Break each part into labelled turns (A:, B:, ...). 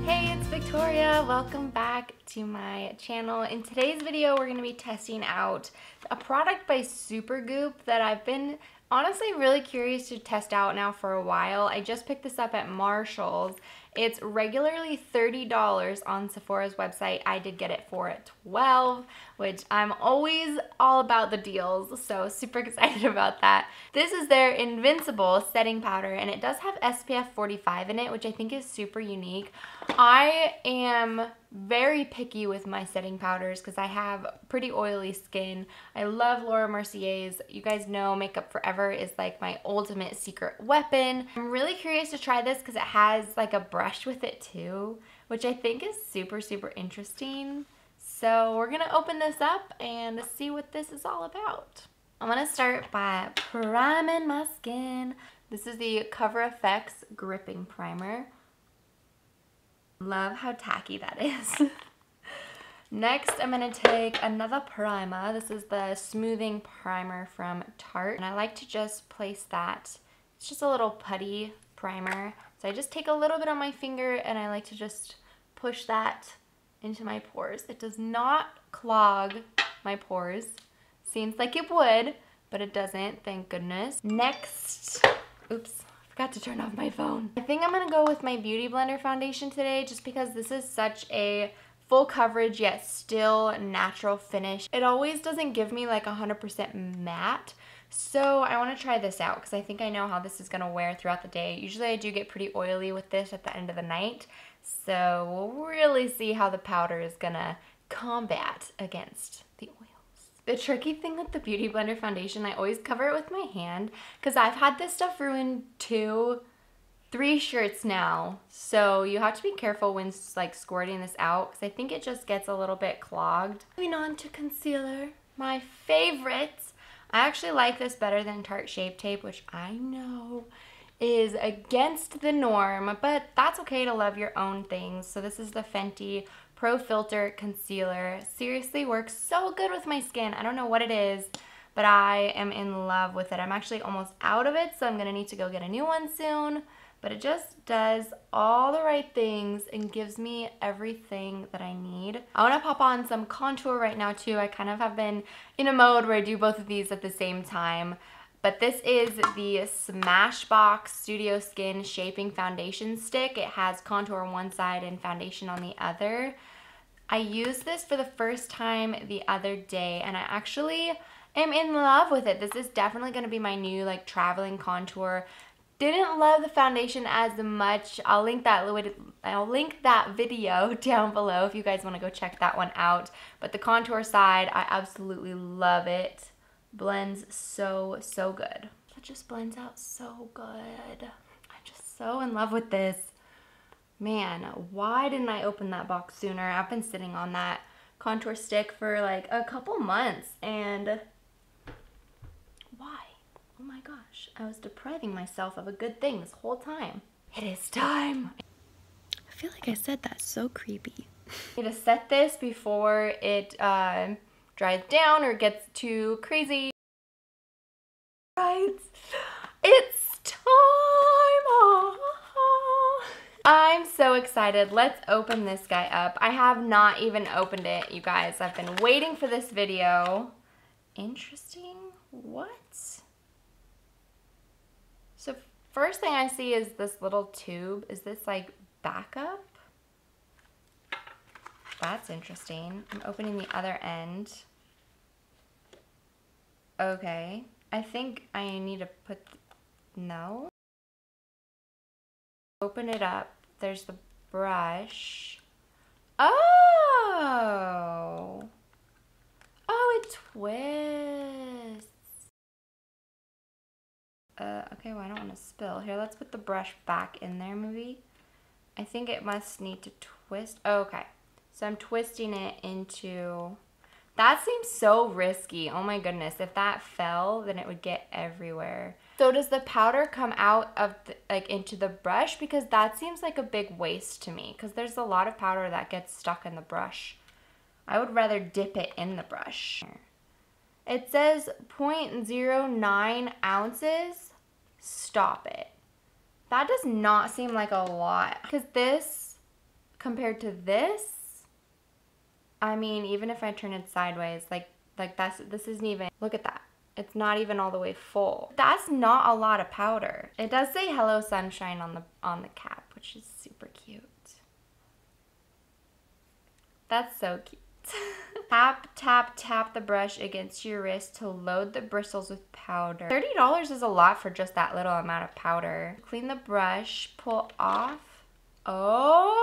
A: Hey, it's Victoria. Welcome back to my channel. In today's video, we're going to be testing out a product by Supergoop that I've been honestly really curious to test out now for a while. I just picked this up at Marshall's. It's regularly $30 on Sephora's website. I did get it for $12, which I'm always all about the deals, so super excited about that. This is their Invincible Setting Powder, and it does have SPF 45 in it, which I think is super unique. I am very picky with my setting powders because I have pretty oily skin. I love Laura Mercier's. You guys know Makeup Forever is like my ultimate secret weapon. I'm really curious to try this because it has like a brush with it too, which I think is super interesting. So we're gonna open this up and see what this is all about. I'm gonna start by priming my skin. This is the Cover FX Gripping Primer. Love how tacky that is. Next, I'm going to take another primer. This is the Smoothing Primer from Tarte. And I like to just place that. It's just a little putty primer. So I just take a little bit on my finger and I like to just push that into my pores. It does not clog my pores. Seems like it would, but it doesn't, thank goodness. Next, oops. Forgot to turn off my phone. I think I'm gonna go with my Beauty Blender foundation today just because this is such a full coverage yet still natural finish. It always doesn't give me like 100% matte. So I want to try this out because I think I know how this is gonna wear throughout the day. Usually I do get pretty oily with this at the end of the night. So we'll really see how the powder is gonna combat against the oil. The tricky thing with the Beauty Blender foundation, I always cover it with my hand because I've had this stuff ruin 2-3 shirts now. So you have to be careful when like squirting this out because I think it just gets a little bit clogged. Moving on to concealer, my favorite. I actually like this better than Tarte Shape Tape, which I know is against the norm, but that's okay to love your own things. So this is the Fenty Pro Filter Concealer. Seriously works so good with my skin. I don't know what it is, but I am in love with it. I'm actually almost out of it, so I'm gonna need to go get a new one soon, but it just does all the right things and gives me everything that I need. I wanna pop on some contour right now too. I kind of have been in a mode where I do both of these at the same time. But this is the Smashbox Studio Skin Shaping Foundation Stick. It has contour on one side and foundation on the other. I used this for the first time the other day and I actually am in love with it. This is definitely going to be my new like traveling contour. Didn't love the foundation as much. I'll link that video down below if you guys want to go check that one out. But the contour side, I absolutely love it. Blends so good. It just blends out so good. I'm just so in love with this. Man, why didn't I open that box sooner? I've been sitting on that contour stick for like a couple months and why? Oh my gosh, I was depriving myself of a good thing this whole time. It is time. I feel like I said that so creepy. I need to set this before it dries down or gets too crazy. Right, it's time. I'm so excited. Let's open this guy up. I have not even opened it, you guys. I've been waiting for this video. Interesting. What? So first thing I see is this little tube. Is this like backup? That's interesting. I'm opening the other end. Okay. I think I need to put, no. Open it up. There's the brush. Oh. Oh, it twists. Okay, well I don't want to spill. Here, let's put the brush back in there maybe. I think it must need to twist. Oh, okay. So I'm twisting it into... That seems so risky. Oh my goodness. If that fell, then it would get everywhere. So does the powder come out of like into the brush? Because that seems like a big waste to me because there's a lot of powder that gets stuck in the brush. I would rather dip it in the brush. It says 0.09 ounces. Stop it. That does not seem like a lot because this compared to this, I mean, even if I turn it sideways, like this isn't even, look at that. It's not even all the way full. That's not a lot of powder. It does say Hello Sunshine on the cap, which is super cute. That's so cute. Tap, tap, tap the brush against your wrist to load the bristles with powder. $30 is a lot for just that little amount of powder. Clean the brush, pull off. Oh,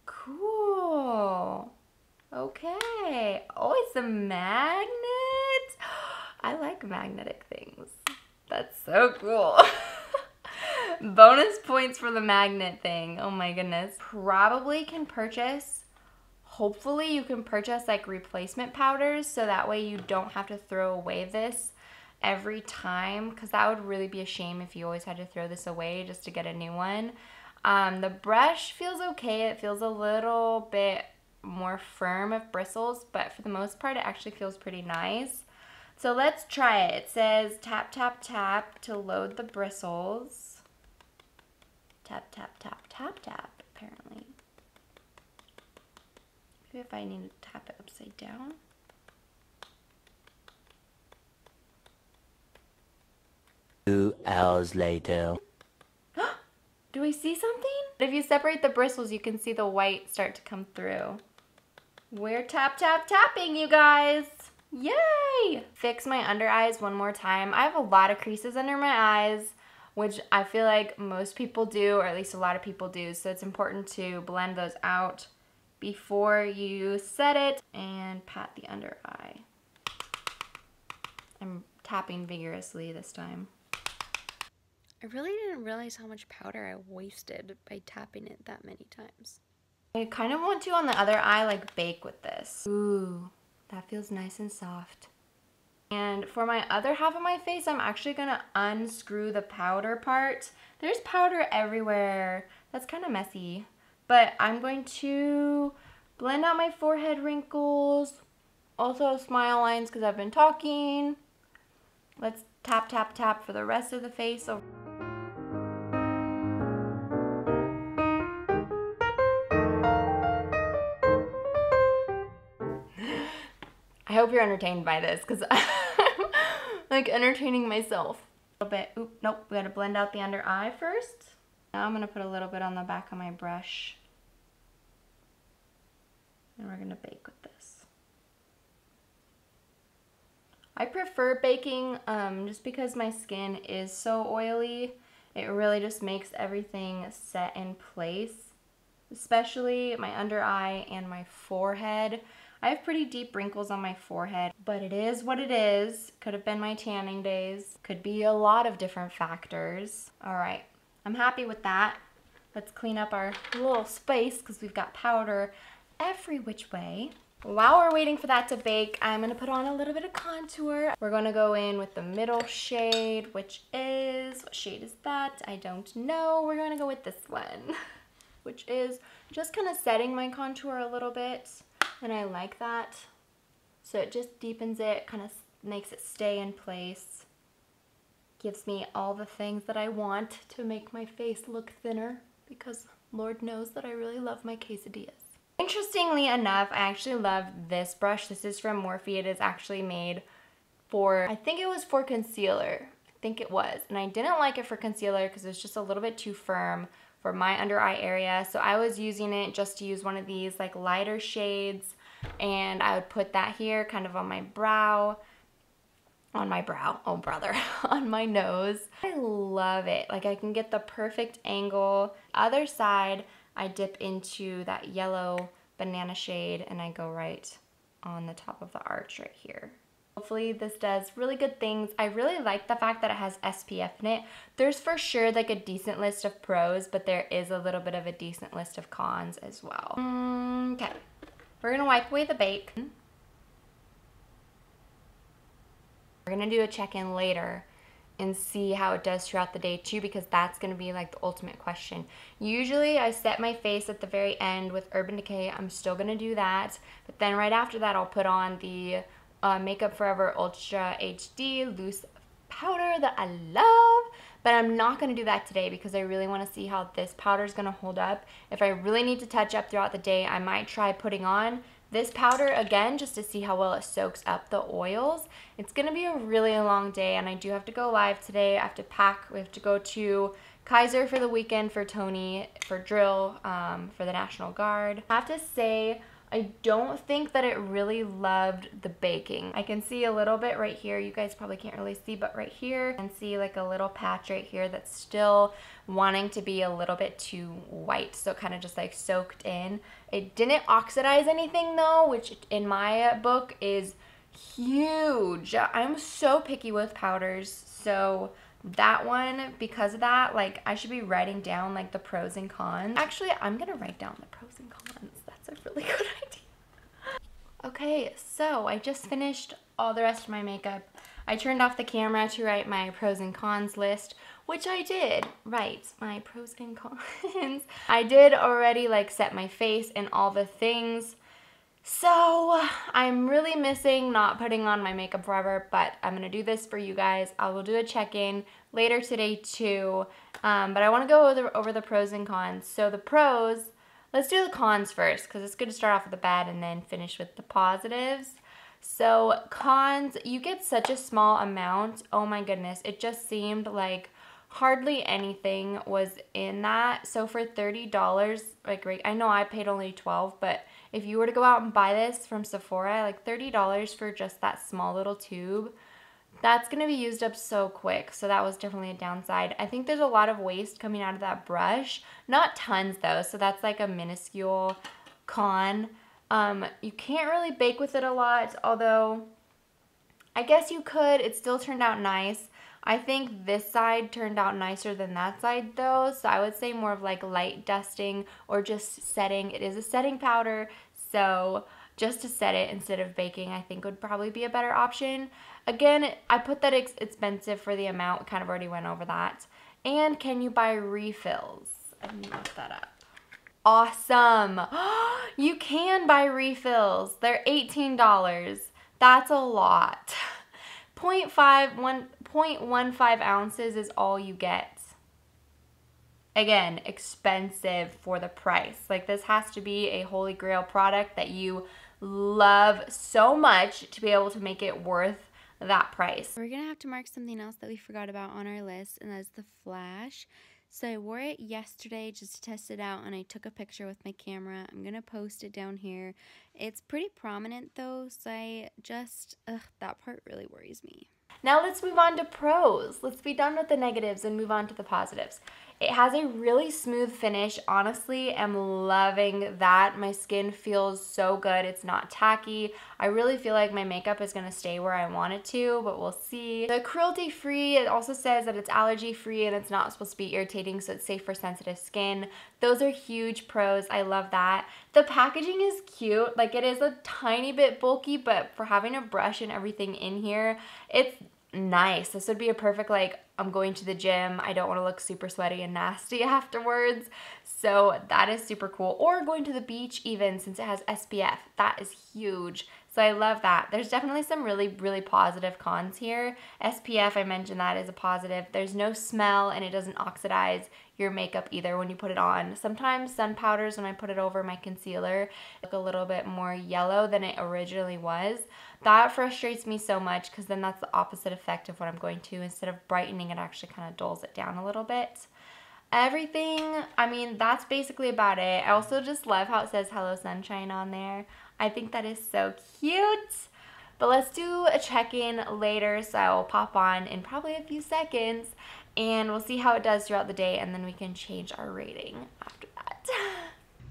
A: cool. Okay. Oh, it's a magnet. I like magnetic things. That's so cool. Bonus points for the magnet thing. Oh my goodness. Probably can purchase, hopefully you can purchase like replacement powders so that way you don't have to throw away this every time, because that would really be a shame if you always had to throw this away just to get a new one. The brush feels okay. It feels a little bit more firm of bristles, but for the most part it actually feels pretty nice. So let's try it. It says tap, tap, tap to load the bristles. Tap, tap, tap, tap, tap, apparently. Maybe if I need to tap it upside down.
B: Two hours later.
A: Do we see something? If you separate the bristles, you can see the white start to come through. We're tap, tap, tapping, you guys. Yay! Fix my under eyes one more time. I have a lot of creases under my eyes, which I feel like most people do, or at least a lot of people do. So it's important to blend those out before you set it and pat the under eye. I'm tapping vigorously this time. I really didn't realize how much powder I wasted by tapping it that many times. I kind of want to on the other eye like bake with this. Ooh, that feels nice and soft. And for my other half of my face, I'm actually gonna unscrew the powder part. There's powder everywhere. That's kind of messy. But I'm going to blend out my forehead wrinkles, also smile lines because I've been talking. Let's tap, tap, tap for the rest of the face. I hope you're entertained by this because I'm like entertaining myself. A little bit. Oop, nope, we gotta blend out the under eye first. Now I'm gonna put a little bit on the back of my brush. And we're gonna bake with this. I prefer baking just because my skin is so oily. It really just makes everything set in place, especially my under eye and my forehead. I have pretty deep wrinkles on my forehead, but it is what it is. Could have been my tanning days. Could be a lot of different factors. All right, I'm happy with that. Let's clean up our little space because we've got powder every which way. While we're waiting for that to bake, I'm gonna put on a little bit of contour. We're gonna go in with the middle shade, which is, what shade is that? I don't know. We're gonna go with this one, which is just kind of setting my contour a little bit. And I like that. So it just deepens it, kind of makes it stay in place. Gives me all the things that I want to make my face look thinner, because Lord knows that I really love my quesadillas. Interestingly enough, I actually love this brush. This is from Morphe. It is actually made for, I think it was for concealer. I think it was. And I didn't like it for concealer because it's just a little bit too firm for my under eye area. So I was using it just to use one of these like lighter shades, and I would put that here kind of on my brow. On my brow, oh brother, on my nose. I love it. Like I can get the perfect angle. Other side, I dip into that yellow banana shade and I go right on the top of the arch right here. Hopefully this does really good things. I really like the fact that it has SPF in it. There's for sure like a decent list of pros, but there is a little bit of a decent list of cons as well. Okay, we're gonna wipe away the bake. We're gonna do a check-in later and see how it does throughout the day too, because that's gonna be like the ultimate question. Usually I set my face at the very end with Urban Decay. I'm still gonna do that, but then right after that I'll put on the Makeup Forever Ultra HD loose powder that I love. but I'm not going to do that today because I really want to see how this powder is going to hold up. If I really need to touch up throughout the day, I might try putting on this powder again just to see how well it soaks up the oils. It's going to be a really long day, and I do have to go live today. I have to pack. We have to go to Kaiser for the weekend for Tony, for drill, for the National Guard. I have to say, I don't think that it really loved the baking. I can see a little bit right here. You guys probably can't really see, but right here, I can see like a little patch right here that's still wanting to be a little bit too white. So it kind of just like soaked in. It didn't oxidize anything though, which in my book is huge. I'm so picky with powders. So that one, because of that, like I should be writing down like the pros and cons. Actually, I'm gonna write down the pros and cons. That's a really good idea. Okay, so I just finished all the rest of my makeup. I turned off the camera to write my pros and cons list, which I did write my pros and cons. I did already like set my face and all the things. So I'm really missing not putting on my makeup forever, but I'm going to do this for you guys. I will do a check-in later today too, but I want to go over the pros and cons. So the pros, let's do the cons first because it's good to start off with the bad and then finish with the positives. So cons, you get such a small amount. Oh my goodness, it just seemed like hardly anything was in that. So for $30, like I know I paid only $12, but if you were to go out and buy this from Sephora, like $30 for just that small little tube, that's going to be used up so quick. So that was definitely a downside. I think there's a lot of waste coming out of that brush. Not tons though, so that's like a minuscule con. You can't really bake with it a lot, although I guess you could. It still turned out nice. I think this side turned out nicer than that side though, so I would say more of like light dusting or just setting. It is a setting powder, so just to set it instead of baking I think would probably be a better option. Again, I put that it's expensive for the amount, kind of already went over that. And can you buy refills? I didn't look that up. Awesome! You can buy refills. They're $18. That's a lot. 0.15 ounces is all you get. Again, expensive for the price. Like this has to be a holy grail product that you love so much to be able to make it worth that price. We're gonna have to mark something else that we forgot about on our list, and that's the flash. So I wore it yesterday just to test it out, and I took a picture with my camera. I'm gonna post it down here. It's pretty prominent though, so I just, that part really worries me. Now let's move on to pros. Let's be done with the negatives and move on to the positives. It has a really smooth finish. Honestly, I'm loving that. My skin feels so good. It's not tacky. I really feel like my makeup is going to stay where I want it to, but we'll see. The cruelty-free, it also says that it's allergy-free and it's not supposed to be irritating, so it's safe for sensitive skin. Those are huge pros. I love that. The packaging is cute. Like it is a tiny bit bulky, but for having a brush and everything in here, it's nice. This would be a perfect, like, I'm going to the gym, I don't want to look super sweaty and nasty afterwards, so that is super cool. Or going to the beach even, since it has SPF. That is huge. So I love that. There's definitely some really, really positive cons here. SPF, I mentioned that is a positive. There's no smell and it doesn't oxidize your makeup either when you put it on. Sometimes sun powders, when I put it over my concealer, look a little bit more yellow than it originally was. That frustrates me so much because then that's the opposite effect of what I'm going to. Instead of brightening, it actually kind of dulls it down a little bit. Everything, I mean, that's basically about it. I also just love how it says Hello Sunshine on there. I think that is so cute. But let's do a check-in later, so I'll pop on in probably a few seconds and we'll see how it does throughout the day, and then we can change our rating after that.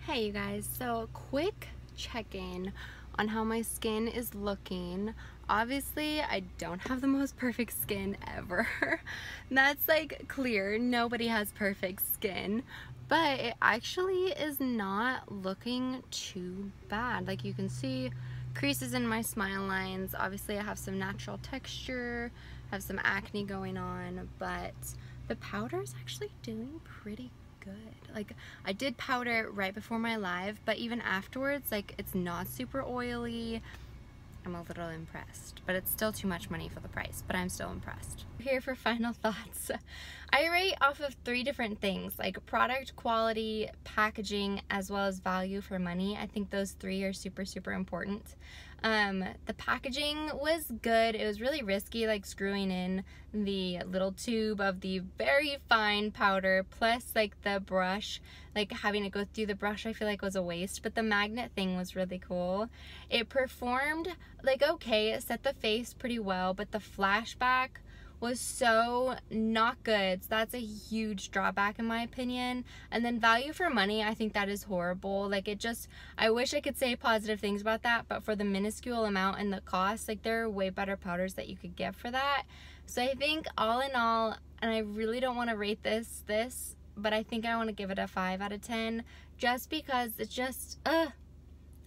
A: Hey you guys, so quick check-in on how my skin is looking. Obviously, I don't have the most perfect skin ever. That's like clear. Nobody has perfect skin. But it actually is not looking too bad. Like you can see creases in my smile lines. Obviously, I have some natural texture, have some acne going on, but the powder is actually doing pretty good. Like I did powder right before my live, but even afterwards, like it's not super oily. I'm a little impressed, but it's still too much money for the price, but I'm still impressed. Here for final thoughts. I rate off of 3 different things, like product quality, packaging, as well as value for money. I think those 3 are super, super important. The packaging was good. It was really risky, like screwing in the little tube of the very fine powder, plus like the brush, like having it go through the brush I feel like was a waste, but the magnet thing was really cool. It performed like okay, it set the face pretty well, but the flashback was so not good. So that's a huge drawback in my opinion. And then value for money, I think that is horrible. Like it just, I wish I could say positive things about that, but for the minuscule amount and the cost, like there are way better powders that you could get for that. So I think all in all, and I really don't want to rate this, but I think I want to give it a 5 out of 10 just because it's just,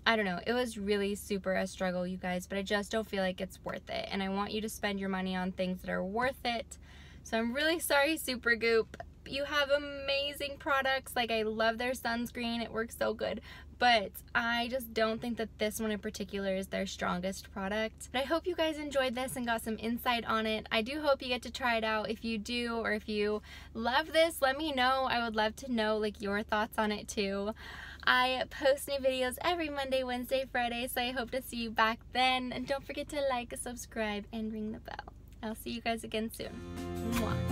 A: I don't know, it was really super a struggle, you guys, but I just don't feel like it's worth it, and I want you to spend your money on things that are worth it. So I'm really sorry, Supergoop. You have amazing products. Like, I love their sunscreen. It works so good, but I just don't think that this one in particular is their strongest product. But I hope you guys enjoyed this and got some insight on it. I do hope you get to try it out. If you do, or if you love this, let me know. I would love to know like your thoughts on it too. I post new videos every Monday, Wednesday, Friday, so I hope to see you back then. And don't forget to like, subscribe, and ring the bell. I'll see you guys again soon. Mwah.